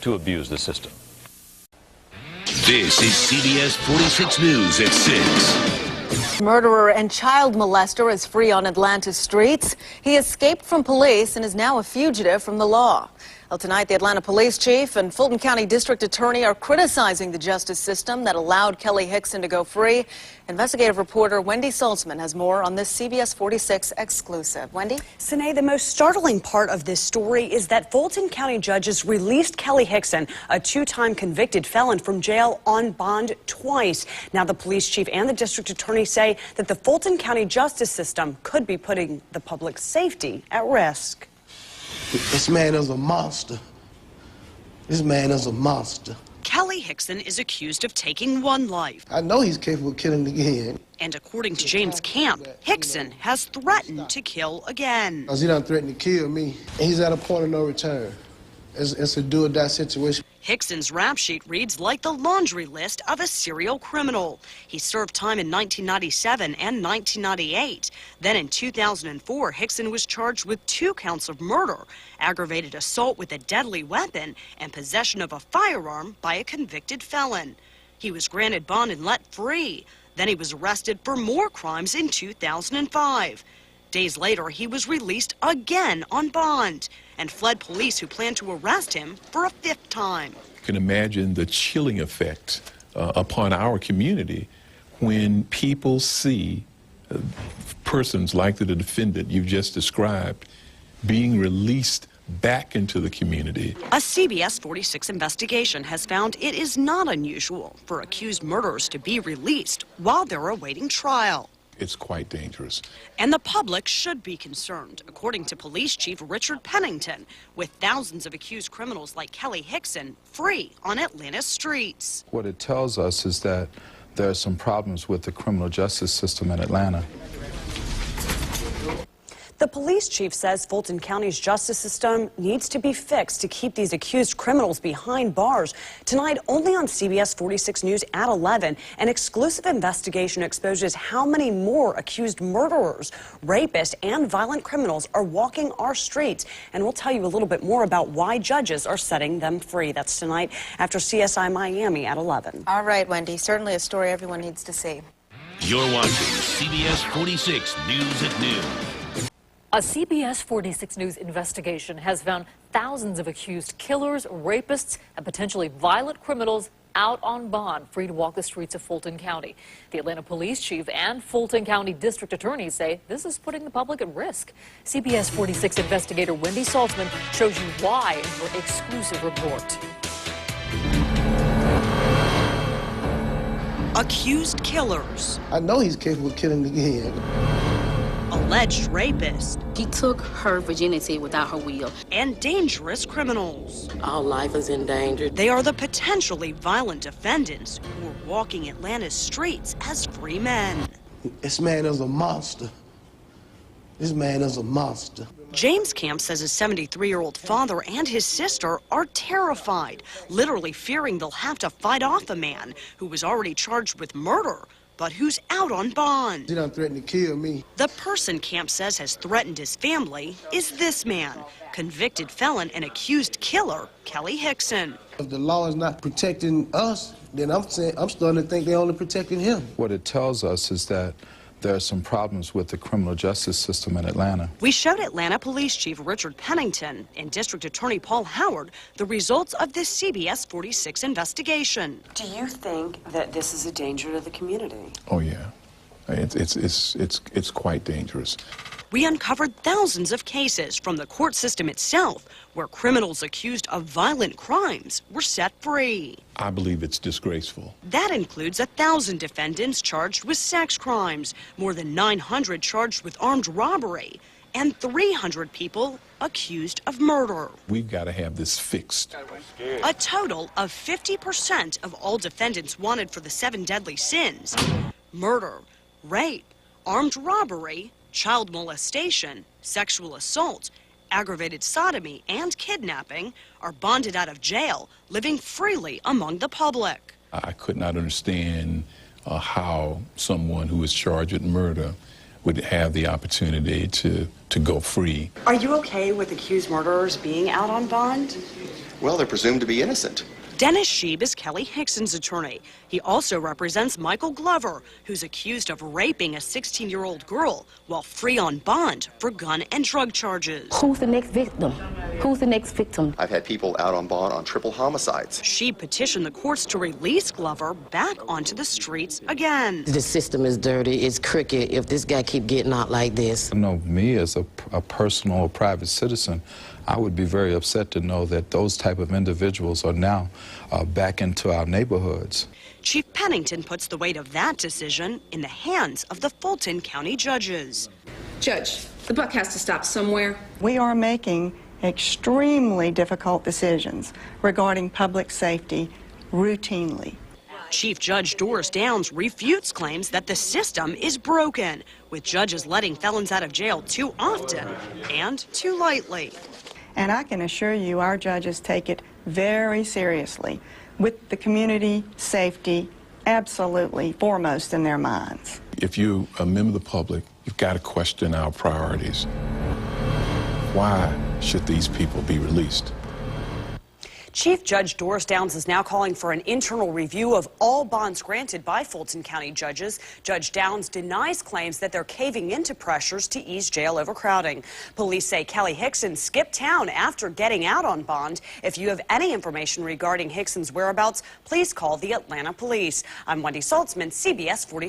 to abuse the system. This is CBS 46 News at 6. Murderer and child molester is free on Atlanta's streets. He escaped from police and is now a fugitive from the law. Well, tonight, the Atlanta Police Chief and Fulton County District Attorney are criticizing the justice system that allowed Kelly Hickson to go free. Investigative reporter Wendy Saltzman has more on this CBS 46 exclusive. Wendy? Sine, the most startling part of this story is that Fulton County judges released Kelly Hickson, a two-time convicted felon, from jail on bond twice. Now the police chief and the district attorney say that the Fulton County justice system could be putting the public's safety at risk. This man is a monster. This man is a monster. Kelly Hickson is accused of taking one life. I know he's capable of killing again. And according to James Camp, Hickson has threatened to kill again. Because he done threatened to kill me. And he's at a point of no return. It's a do-or-die situation. Hickson's rap sheet reads like the laundry list of a serial criminal. He served time in 1997 and 1998. Then in 2004, Hickson was charged with 2 counts of murder, aggravated assault with a deadly weapon, and possession of a firearm by a convicted felon. He was granted bond and let free. Then he was arrested for more crimes in 2005. Days later, he was released again on bond and fled police who planned to arrest him for a 5th time. You can imagine the chilling effect upon our community when people see persons like the defendant you've just described being released back into the community. A CBS 46 investigation has found it is not unusual for accused murderers to be released while they're awaiting trial. It's quite dangerous. And the public should be concerned, according to Police Chief Richard Pennington, with thousands of accused criminals like Kelly Hickson free on Atlanta's streets. What it tells us is that there are some problems with the criminal justice system in Atlanta. The police chief says Fulton County's justice system needs to be fixed to keep these accused criminals behind bars. Tonight, only on CBS 46 News at 11, an exclusive investigation exposes how many more accused murderers, rapists, and violent criminals are walking our streets. And we'll tell you a little bit more about why judges are setting them free. That's tonight after CSI Miami at 11. All right, Wendy. Certainly a story everyone needs to see. You're watching CBS 46 News at Noon. A CBS 46 News investigation has found thousands of accused killers, rapists, and potentially violent criminals out on bond, free to walk the streets of Fulton County. The Atlanta Police Chief and Fulton County District Attorney say this is putting the public at risk. CBS 46 investigator Wendy Saltzman shows you why in her exclusive report. Accused killers. I know he's capable of killing again. Alleged rapist. He took her virginity without her will. And dangerous criminals. Our life is in danger. They are the potentially violent defendants who are walking Atlanta's streets as free men. This man is a monster. This man is a monster. James Camp says his 73-year-old father and his sister are terrified, literally fearing they'll have to fight off a man who was already charged with murder, but who's out on bond. He done threatened to kill me. The person Camp says has threatened his family is this man, convicted felon and accused killer, Kelly Hickson. If the law is not protecting us, then I'm starting to think they're only protecting him. What it tells us is that there are some problems with the criminal justice system in Atlanta. We showed Atlanta Police Chief Richard Pennington and District Attorney Paul Howard the results of this CBS 46 investigation. Do you think that this is a danger to the community? Oh yeah, it's quite dangerous. We uncovered thousands of cases from the court system itself where criminals accused of violent crimes were set free. I believe it's disgraceful. That includes 1,000 defendants charged with sex crimes, more than 900 charged with armed robbery, and 300 people accused of murder. We've got to have this fixed. A total of 50% of all defendants wanted for the 7 deadly sins: murder, rape, armed robbery, child molestation, sexual assault, aggravated sodomy, and kidnapping are bonded out of jail, living freely among the public. I could not understand how someone who is charged with murder would have the opportunity to go free. Are you okay with accused murderers being out on bond? Well, they're presumed to be innocent. Dennis Sheeb is Kelly Hickson's attorney. He also represents Michael Glover, who's accused of raping a 16-year-old girl while free on bond for gun and drug charges. Who's the next victim? Who's the next victim? I've had people out on bond on triple homicides. Sheeb petitioned the courts to release Glover back onto the streets again. The system is dirty. It's crooked if this guy keep getting out like this. You know, me as a personal or private citizen, I would be very upset to know that those type of individuals are now back into our neighborhoods. Chief Pennington puts the weight of that decision in the hands of the Fulton County judges. Judge, the buck has to stop somewhere. We are making extremely difficult decisions regarding public safety routinely. Chief Judge Doris Downs refutes claims that the system is broken, with judges letting felons out of jail too often and too lightly. And I can assure you our judges take it very seriously, with the community safety absolutely foremost in their minds. If you're a member of the public, you've got to question our priorities. Why should these people be released? Chief Judge Doris Downs is now calling for an internal review of all bonds granted by Fulton County judges. Judge Downs denies claims that they're caving into pressures to ease jail overcrowding. Police say Kelly Hickson skipped town after getting out on bond. If you have any information regarding Hickson's whereabouts, please call the Atlanta Police. I'm Wendy Saltzman, CBS 46.